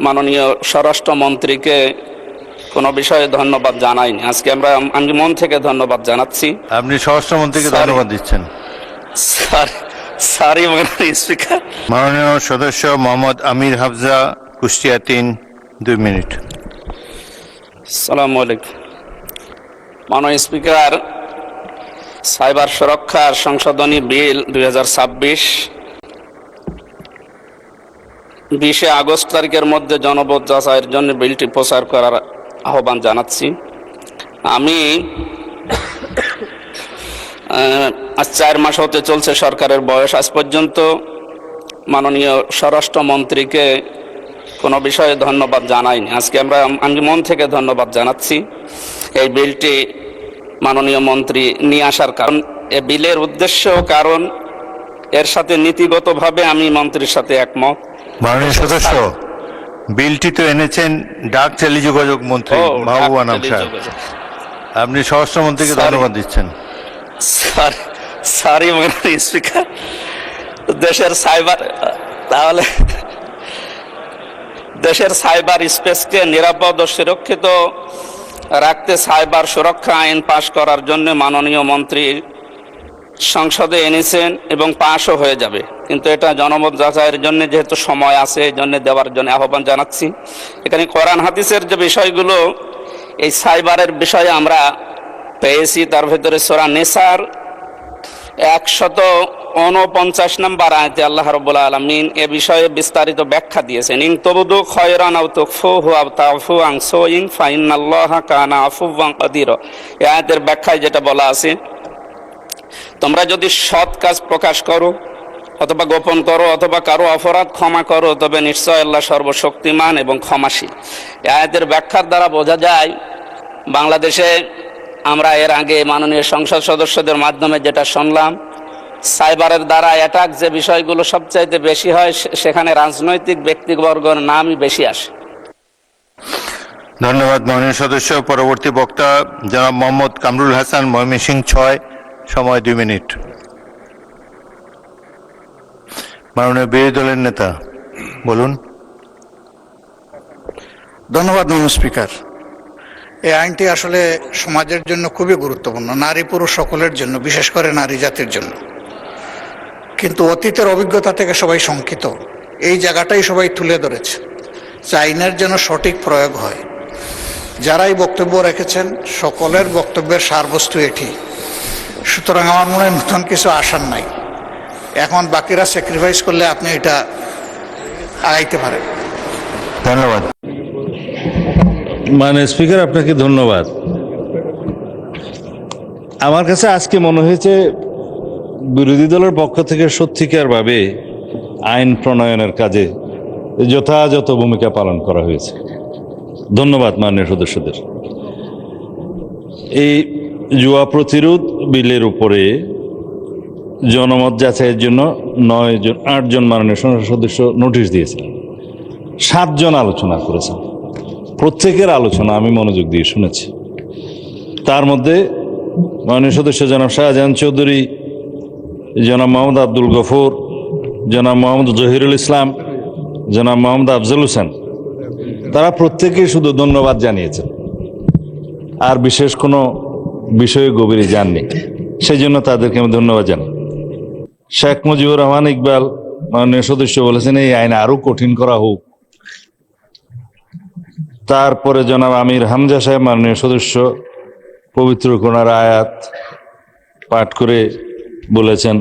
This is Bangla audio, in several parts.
মাননীয় স্বরাষ্ট্রমন্ত্রীকে কোনো বিষয়ে ধন্যবাদ জানাইনি। আজকে আমি মন থেকে ধন্যবাদ জানাচ্ছি। আপনি স্বরাষ্ট্রমন্ত্রীকে ধন্যবাদ দিচ্ছেন। সরি মাননীয় স্পিকার। মাননীয় সদস্য মোহাম্মদ আমির হাফজা, কুষ্টিয়া ৩, ২ মিনিট। আসসালামু আলাইকুম। মাননীয় স্পিকার, সাইবার সুরক্ষার সংশোধনী বিল 2026 20 আগস্ট তারিখের মধ্যে জনমত যাচাইয়ের জন্য বিলটি প্রচার করার আহ্বান জানাচ্ছি। আমি আজ 4 মাস হতে চলছে সরকারের বয়স। আজ পর্যন্ত মাননীয় স্বরাষ্ট্রমন্ত্রীকে কোনো বিষয়ে ধন্যবাদ জানাইনি। আজকে আমি মন থেকে ধন্যবাদ জানাচ্ছি। এই বিলটি মাননীয় মন্ত্রী নিয়ে আসার কারণ, এই বিলের উদ্দেশ্য কারণ এর সাথে নীতিগতভাবে আমি মন্ত্রীর সাথে একমত। মাননীয় সদস্য, বিলটি তো এনেছেন ডাক টেলিযোগাযোগ মন্ত্রী মাহবুব আনাম সাহেব। আপনি স্বরাষ্ট্রমন্ত্রীকে ধন্যবাদ দিচ্ছেন। সরি মাননীয় স্পিকার, দেশের সাইবার স্পেসকে নিরাপদ ও সুরক্ষিত রাখতে সাইবার সুরক্ষা আইন পাশ করার জন্য মাননীয় মন্ত্রী সংসদে এনেছেন এবং পাশও হয়ে যাবে, কিন্তু এটা জনমত যাচাইয়ের জন্য যেহেতু সময় আছে, এই জন্য দেওয়ার জন্য আহ্বান জানাচ্ছি। এখানে কোরআন হাদিসের যে বিষয়গুলো এই সাইবারের বিষয়ে আমরা পেয়েছি, তার ভিতরে সূরা নিসার 149 নম্বর আয়াতে আল্লাহ রাব্বুল আলামিন এ বিষয়ে বিস্তারিত ব্যাখ্যা দিয়েছেন। ইন তুবদু খায়রান আও তুখফুহু আও তাফু আন সুইন ফাইনাল্লাহা কানা আফুওয়ান কাদিরা। এই আয়াতের ব্যাখ্যায় যেটা বলা আছে, তোমরা যদি সৎ কাজ প্রকাশ করো অথবা গোপন করো অথবা কারো অপরাধ ক্ষমা করো, তবে নিশ্চয় আল্লাহ সর্বশক্তিমান এবং ক্ষমাশীল। এই আয়াতের ব্যাখ্যার দ্বারা বোঝা যায়, বাংলাদেশে আমরা এর আগে মাননীয় সংসদ সদস্যদের মাধ্যমে যেটা শুনলাম, সাইবারের দ্বারা অ্যাটাক যে বিষয়গুলো সবচাইতে বেশি হয়, সেখানে রাজনৈতিক ব্যক্তিবর্গের নামই বেশি আসে। ধন্যবাদ মাননীয় সদস্য। পরবর্তী বক্তা জনাব মোহাম্মদ কামরুল হাসান, ময়মনসিংহ 6, সময় 2 মিনিট। মাননীয় বিরোধী দলের নেতা, বলুন। ধন্যবাদ মাননীয় স্পিকার। এই আইনটি আসলে সমাজের জন্য খুবই গুরুত্বপূর্ণ, নারী পুরুষ সকলের জন্য, বিশেষ করে নারী জাতির জন্য। কিন্তু অতীতের অভিজ্ঞতা থেকে সবাই শঙ্কিত, এই জায়গাটাই সবাই তুলে ধরেছে যে আইনের যেন সঠিক প্রয়োগ হয়। যারাই বক্তব্য রেখেছেন সকলের বক্তব্যের সারবস্তু এটি। সুতরাং আমার মনে হয় নতুন কিছু আসার নাই। এখন বাকিরা স্যাক্রিফাইস করলে আপনি এটা আগাইতে পারেন। ধন্যবাদ। মানে স্পিকার, আপনাকে ধন্যবাদ। আমার কাছে আজকে মনে হয়েছে বিরোধী দলের পক্ষ থেকে সত্যিকারভাবে আইন প্রণয়নের কাজে যথাযথ ভূমিকা পালন করা হয়েছে। ধন্যবাদ মাননীয় সদস্যদের। এই জুয়া প্রতিরোধ বিলের উপরে জনমত যাচাইয়ের জন্য 8 জন মাননীয় সংসদ সদস্য নোটিশ দিয়েছিলেন। 7 জন আলোচনা করেছেন। প্রত্যেকের আলোচনা আমি মনোযোগ দিয়ে শুনেছি। তার মধ্যে মাননীয় সদস্য জনাব শাহজাহান চৌধুরী, জনাব মোহাম্মদ আব্দুল গফুর, জনাব মোহাম্মদ জহিরুল ইসলাম, জনাব মোহাম্মদ আফজল হোসেন, তারা প্রত্যেকেই শুধু ধন্যবাদ জানিয়েছেন, আর বিশেষ কোনো বিষয়ে গভীরে যাননি। সেই জন্য তাদেরকে আমি ধন্যবাদ জানাই। শেখ মুজিবুর রহমান ইকবাল মাননীয় সদস্য বলেছেন এই আইন আরো কঠিন করা হোক। তারপরে জনাব আমির হামজা সাহেব মাননীয় সদস্য পবিত্র কোরআনের আয়াত পাঠ করে বলেছেন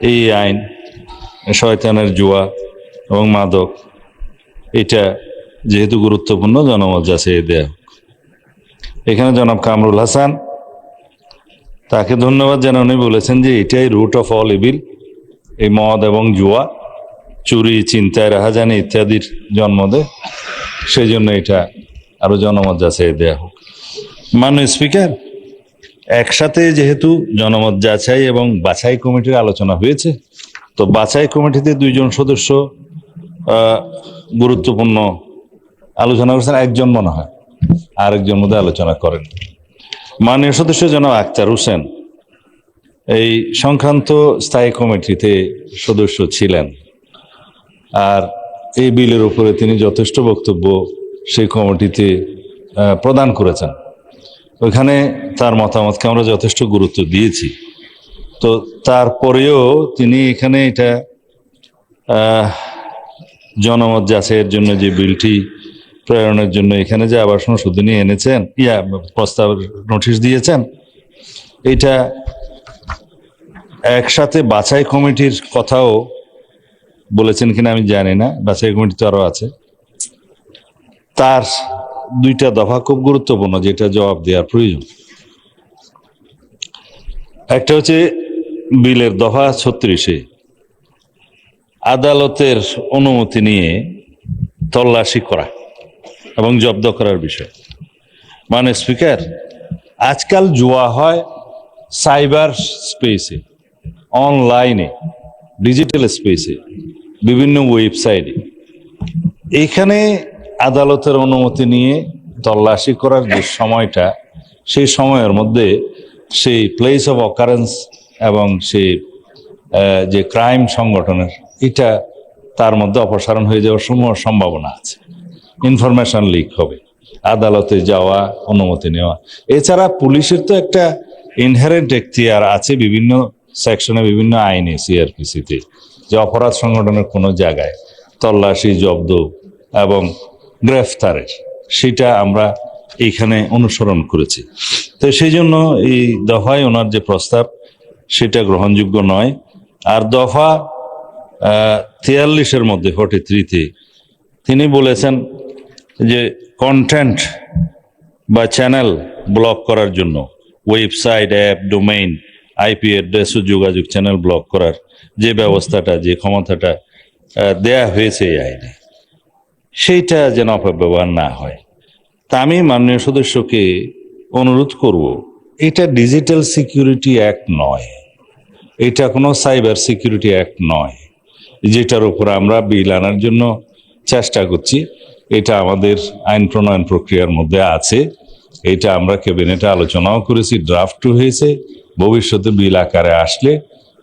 এই আইন শয়তানের জুয়া এবং মাদক, এটা যেহেতু গুরুত্বপূর্ণ জনমত যাচাই দেয়া। এখানে জনাব কামরুল হাসান, তাকে ধন্যবাদ জানান। উনি বলেছেন যে এটাই রুট অফ অল ইভিল, এই মদ এবং জুয়া, চুরি, চিন্তায়, রাহাজানি ইত্যাদির জন্ম দেয়। সেই জন্য এটা আরো জনমত যাচাই দেয়া হোক। মাননীয় স্পিকার, একসাথে যেহেতু জনমত যাচাই এবং বাছাই কমিটির আলোচনা হয়েছে, তো বাছাই কমিটিতে 2 জন সদস্য গুরুত্বপূর্ণ আলোচনা করেছেন, একজন মনে হয় আরেকজন মধ্যে আলোচনা করেন। মাননীয় সদস্য জনাব আক্তার হোসেন এই সংক্রান্ত স্থায়ী কমিটিতে সদস্য ছিলেন, আর এই বিলের উপরে তিনি যথেষ্ট বক্তব্য সেই কমিটিতে প্রদান করেছেন। ওইখানে তার মতামতকে আমরা যথেষ্ট গুরুত্ব দিয়েছি। তো তারপরেও তিনি এখানে এটা জনমত যাচাইয়ের জন্য যে বিলটি প্রেরণের জন্য এখানে যে আবার সংশোধনী এনেছেন, প্রস্তাব নোটিশ দিয়েছেন, এটা একসাথে বাছাই কমিটির কথাও বলেছেন কিনা আমি জানি না, বাছাই কমিটি তো আরো আছে। তার দুইটা দফা খুব গুরুত্বপূর্ণ, যেটা জবাব দেওয়ার প্রয়োজন। একটা হচ্ছে বিলের দফা 36-এ আদালতের অনুমতি নিয়ে তল্লাশি করা এবং জব্দ করার বিষয়। মানে স্পিকার, আজকাল জুয়া হয় সাইবার স্পেসে, অনলাইনে, ডিজিটাল স্পেসে, বিভিন্ন ওয়েবসাইটে। এইখানে আদালতের অনুমতি নিয়ে তল্লাশি করার যে সময়টা, সেই সময়ের মধ্যে সেই প্লেস অফ অকারেন্স এবং সেই যে ক্রাইম সংগঠনের, এটা তার মধ্যে অপসারণ হয়ে যাওয়ার সম্ভাবনা আছে। ইনফরমেশন লিক হবে, আদালতে যাওয়া, অনুমতি নেওয়া। এছাড়া পুলিশের তো একটা ইনহেরেন্ট এখতিয়ার আছে বিভিন্ন সেকশনে, বিভিন্ন আইনে, সিআরপিসিতে, যে অপরাধ সংগঠনের কোনো জায়গায় তল্লাশি, জব্দ এবং গ্রেফতারের, সেটা আমরা এইখানে অনুসরণ করেছি। তো সেই জন্য এই দফায় ওনার যে প্রস্তাব, সেটা গ্রহণযোগ্য নয়। আর দফা 43-এর মধ্যে 43-তে তিনি বলেছেন যে কন্টেন্ট বা চ্যানেল ব্লক করার জন্য website, app, domain, IP address ও যোগাযোগ চ্যানেল ব্লক করার যে ব্যবস্থাটা, যে ক্ষমতাটা দেয়া হয়েছে এই আইনে, সেইটা যেন অপব্যবহার না হয়। তা আমি মাননীয় সদস্যকে অনুরোধ করব, এটা ডিজিটাল সিকিউরিটি অ্যাক্ট নয়, এটা কোনো সাইবার সিকিউরিটি অ্যাক্ট নয়, যেটার উপর আমরা বিল আনার জন্য চেষ্টা করছি। এটা আমাদের আইন প্রণয়ন প্রক্রিয়ার মধ্যে আছে। এটা আমরা ক্যাবিনেটে আলোচনাও করেছি, ড্রাফটও হয়েছে। ভবিষ্যতে বিল আকারে আসলে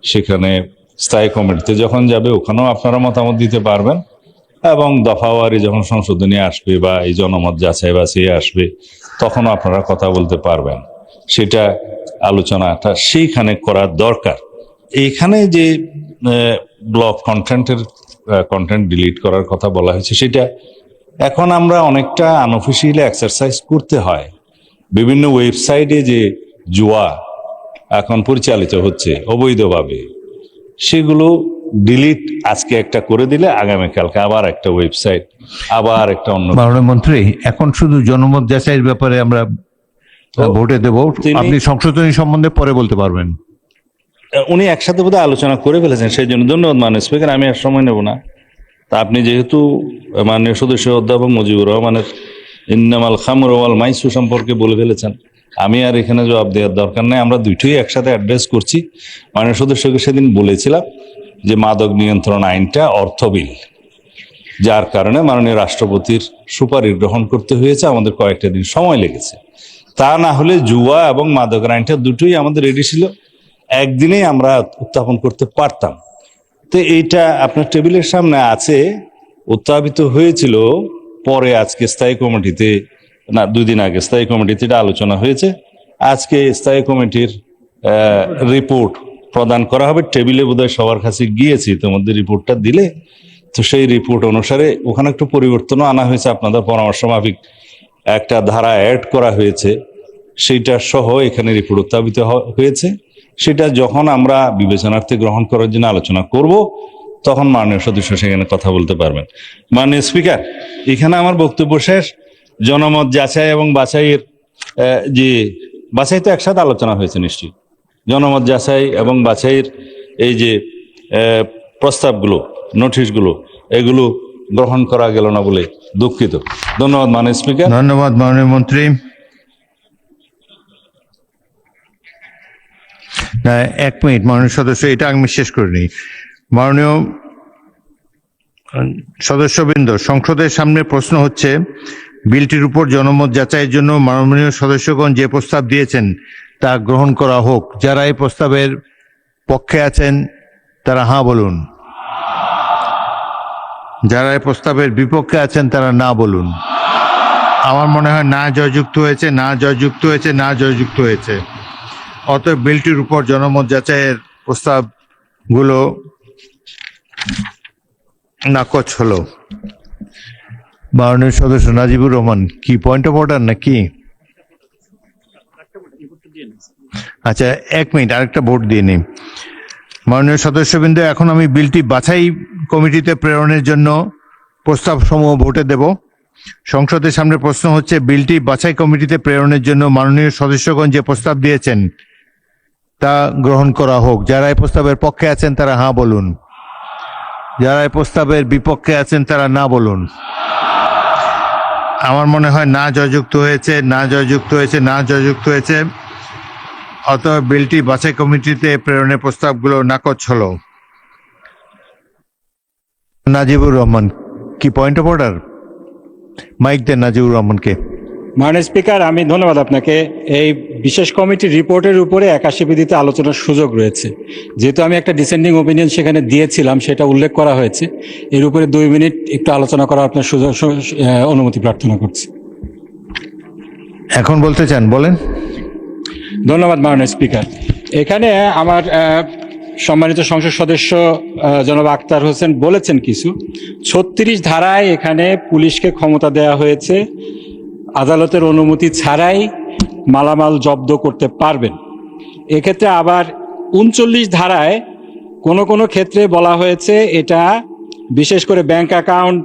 সেখানে স্থায়ী কমিটিতে যখন যাবে, ওখানেও আপনারা মতামত দিতে পারবেন, এবং দফাওয়ারি যখন সংশোধনী আসবে বা এই জনমত যাচাই বাছাই আসবে, তখনও আপনারা কথা বলতে পারবেন। সেটা আলোচনাটা সেইখানে করার দরকার। এইখানে যে ব্লক কন্টেন্ট ডিলিট করার কথা বলা হয়েছে, সেটা এখন আমরা অনেকটা আনঅফিসিয়ালি এক্সারসাইজ করতে হয়। বিভিন্ন ওয়েবসাইটে যে জুয়া এখন পরিচালিত হচ্ছে অবৈধভাবে, সেগুলো ডিলিট আজকে একটা করে দিলে আগামীকালকে আবার একটা ওয়েবসাইট, আবার একটা অন্য। মাননীয় মন্ত্রী, এখন শুধু জনমত যাচাইয়ের ব্যাপারে আমরা ভোটে দেব, আপনি সংশোধনী সম্বন্ধে পরে বলতে পারবেন। উনি একসাথে বোধহয় আলোচনা করে ফেলেছেন, সেই জন্য ধন্যবাদ মাননীয় স্পিকার। আমি আর সময় নেব না। তা আপনি যেহেতু মাননীয় সদস্য অধ্যাপক মুজিবুর রহমানের ইন্নামাল খামর ওয়াল মাইসু সম্পর্কে বলে ফেলেছেন, আমি আর এখানে জবাব দেওয়ার দরকার নেই। আমরা দুইটাই একসাথে অ্যাড্রেস করছি। মাননীয় সদস্যকে সেদিন বলেছিলাম যে মাদক নিয়ন্ত্রণ আইনটা অর্থ বিল, যার কারণে মাননীয় রাষ্ট্রপতির সুপারিশ গ্রহণ করতে হয়েছে, আমাদের কয়েকটা দিন সময় লেগেছে। তা না হলে জুয়া এবং মাদকের আইনটা দুটোই আমাদের রেডি ছিল, একদিনেই আমরা উত্থাপন করতে পারতাম। তো এইটা আপনার টেবিলের সামনে আছে, উত্থাপিত হয়েছিল পরে আজকে স্থায়ী কমিটিতে, না 2 দিন আগে স্থায়ী কমিটিতে এটা আলোচনা হয়েছে। আজকে স্থায়ী কমিটির রিপোর্ট প্রদান করা হবে। টেবিলে বোধহয় সবার কাছে গিয়েছে, ইতিমধ্যে রিপোর্টটা দিলে। তো সেই রিপোর্ট অনুসারে ওখানে একটু পরিবর্তনও আনা হয়েছে, আপনাদের পরামর্শ মাফিক একটা ধারা অ্যাড করা হয়েছে, সেইটা সহ এখানে রিপোর্ট উত্থাপিত হয়েছে। সেটা যখন আমরা বিবেচনার্থে গ্রহণ করার জন্য আলোচনা করব, তখন মাননীয় সদস্য সেখানে কথা বলতে পারবেন। মাননীয় স্পিকার, এখানে আমার বক্তব্য শেষ। জনমত যাচাই এবং বাছাইয়ের যে বাছাই তো একসাথে আলোচনা হয়েছে নিশ্চয়ই। জনমত যাচাই এবং বাছাইয়ের এই যে প্রস্তাবগুলো, নোটিশগুলো, এগুলো গ্রহণ করা গেল না বলে দুঃখিত। ধন্যবাদ মাননীয় স্পিকার। ধন্যবাদ মাননীয় মন্ত্রী। না, 1 মিনিট মাননীয় সদস্য, এটা আমি শেষ করে নিই। মাননীয় সদস্যবৃন্দ, সংসদের সামনে প্রশ্ন হচ্ছে, বিলটির উপর জনমত যাচাইয়ের জন্য মাননীয় সদস্যগণ যে প্রস্তাব দিয়েছেন তা গ্রহণ করা হোক। যারা এই প্রস্তাবের পক্ষে আছেন তারা হাঁ বলুন, যারা এই প্রস্তাবের বিপক্ষে আছেন তারা না বলুন। আমার মনে হয় না জয়যুক্ত হয়েছে, না জয়যুক্ত হয়েছে, না জয়যুক্ত হয়েছে। অতএব বিলটির উপর জনমত যাচাইয়ের প্রস্তাবগুলো নাকচ হলো। মাননীয় সদস্য নাজিবুর রহমান, কি পয়েন্ট অফ অর্ডার নাকি? আচ্ছা, 1 মিনিট, আরেকটা ভোট দিয়ে নিই। মাননীয় সদস্যবৃন্দ, এখন আমি বিলটি বাছাই কমিটিতে প্রেরণের জন্য প্রস্তাব সমূহ ভোটে দেব। সংসদের সামনে প্রশ্ন হচ্ছে, বিলটি বাছাই কমিটিতে প্রেরণের জন্য মাননীয় সদস্যগণ যে প্রস্তাব দিয়েছেন তা গ্রহণ করা হোক। যারা এই প্রস্তাবের পক্ষে আছেন তারা হ্যাঁ বলুন। যারা এই প্রস্তাবের বিপক্ষে আছেন তারা না বলুন। আমার মনে হয় না জয়যুক্ত হয়েছে, না জয়যুক্ত হয়েছে, না জয়যুক্ত হয়েছে। অতএব বিলটি বাছাই কমিটিতে প্রেরণের প্রস্তাবগুলো নাকচ হলো। নাজিবুর রহমান, কি পয়েন্ট অফ অর্ডার? মাইক দেন নাজিবুর রহমানকে। মাননীয় স্পিকার, আমি ধন্যবাদ আপনাকে। এই বিশেষ কমিটির রিপোর্টের উপরে 81 বিধিতে আলোচনার সুযোগ রয়েছে। যেহেতু আমি একটা ডিসেন্ডিং ওপিনিয়ন সেখানে দিয়েছিলাম, সেটা উল্লেখ করা হয়েছে। এর উপরে 2 মিনিট একটু আলোচনা করার আপনার সুযোগ অনুমতি প্রার্থনা করছি। এখন বলতে চান, বলেন। ধন্যবাদ মাননীয় স্পিকার। এখানে আমার সম্মানিত সংসদ সদস্য জনাব আক্তার হোসেন বলেছেন কিছু। 36 ধারায় এখানে পুলিশকে ক্ষমতা দেওয়া হয়েছে আদালতের অনুমতি ছাড়াই মালামাল জব্দ করতে পারবেন। এক্ষেত্রে আবার 39 ধারায় কোনো ক্ষেত্রে বলা হয়েছে এটা বিশেষ করে bank account,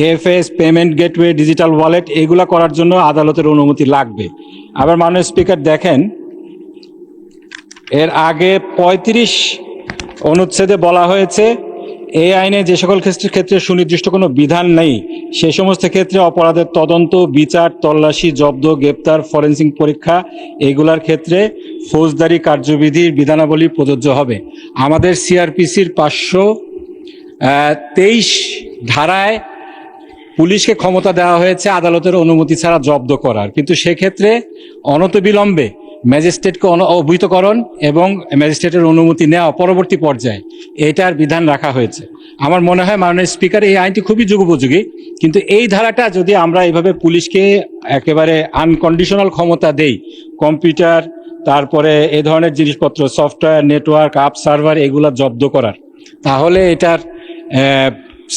AFS, payment gateway, digital wallet এগুলা করার জন্য আদালতের অনুমতি লাগবে। আবার মাননীয় স্পিকার দেখেন, এর আগে 35 অনুচ্ছেদে বলা হয়েছে এই আইনে যে সকল ক্ষেত্রে সুনির্দিষ্ট কোনো বিধান নেই সে সমস্ত ক্ষেত্রে অপরাধের তদন্ত, বিচার, তল্লাশি, জব্দ, গ্রেপ্তার, ফরেনসিক পরীক্ষা এগুলার ক্ষেত্রে ফৌজদারি কার্যবিধির বিধানাবলী প্রযোজ্য হবে। আমাদের সিআরপিসির 523 ধারায় পুলিশকে ক্ষমতা দেওয়া হয়েছে আদালতের অনুমতি ছাড়া জব্দ করার, কিন্তু সেক্ষেত্রে অনতিবিলম্বে ম্যাজিস্ট্রেটকে অবহিতকরণ এবং ম্যাজিস্ট্রেটের অনুমতি নেওয়া পরবর্তী পর্যায়ে এটার বিধান রাখা হয়েছে। আমার মনে হয় মাননীয় স্পিকার, এই আইনটি খুবই যুগোপযোগী, কিন্তু এই ধারাটা যদি আমরা এইভাবে পুলিশকে একেবারে আনকন্ডিশনাল ক্ষমতা দেই, কম্পিউটার, তারপরে এ ধরনের জিনিসপত্র, সফটওয়্যার, নেটওয়ার্ক, অ্যাপ, সার্ভার এগুলা জব্দ করার, তাহলে এটার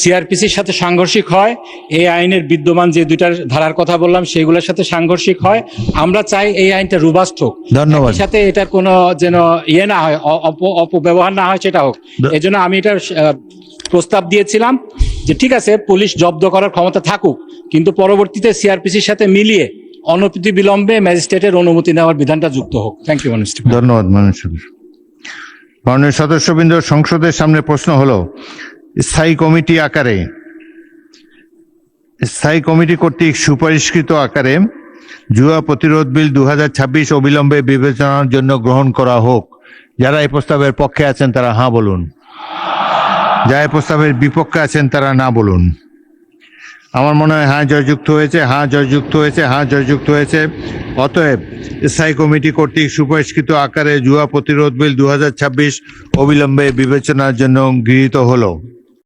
সিআরপিসির সাথে সাংঘর্ষিক হয়। এই আইনের বিদ্যমান যে 2টা ধারার কথা বললাম সেগুলোর সাথে সাংঘর্ষিক হয়। আমরা চাই এই আইনটা রোবাস্ট হোক, ধন্যবাদ। এর সাথে এটার কোনো যেন না হয়, অপব্যবহার না হয় সেটা হোক। এজন্য আমি এটার প্রস্তাব দিয়েছিলাম যে ঠিক আছে, পুলিশ জব্দ করার ক্ষমতা থাকুক, কিন্তু পরবর্তীতে সিআরপিসির সাথে মিলিয়ে অনতিবিলম্বে ম্যাজিস্ট্রেটের অনুমতি নেওয়ার বিধানটা যুক্ত হোক। থ্যাংক ইউ মাননীয় স্পিকার। ধন্যবাদ মাননীয় সদস্য। মাননীয় সদস্যবৃন্দ, সংসদের সামনে প্রশ্ন হলো, স্থায়ী কমিটি কর্তৃক সুপারিশকৃত আকারে জুয়া প্রতিরোধ বিল 2026 অবিলম্বে বিবেচনার জন্য গ্রহণ করা হোক। যারা এই প্রস্তাবের পক্ষে আছেন তারা হ্যাঁ বলুন। যারা এই প্রস্তাবের বিপক্ষে আছেন তারা না বলুন। আমার মনে হয় হ্যাঁ জয়যুক্ত হয়েছে, হ্যাঁ জয়যুক্ত হয়েছে, হ্যাঁ জয়যুক্ত হয়েছে। অতএব স্থায়ী কমিটি কর্তৃক সুপারিশকৃত আকারে জুয়া প্রতিরোধ বিল 2026 অবিলম্বে বিবেচনার জন্য গৃহীত হলো।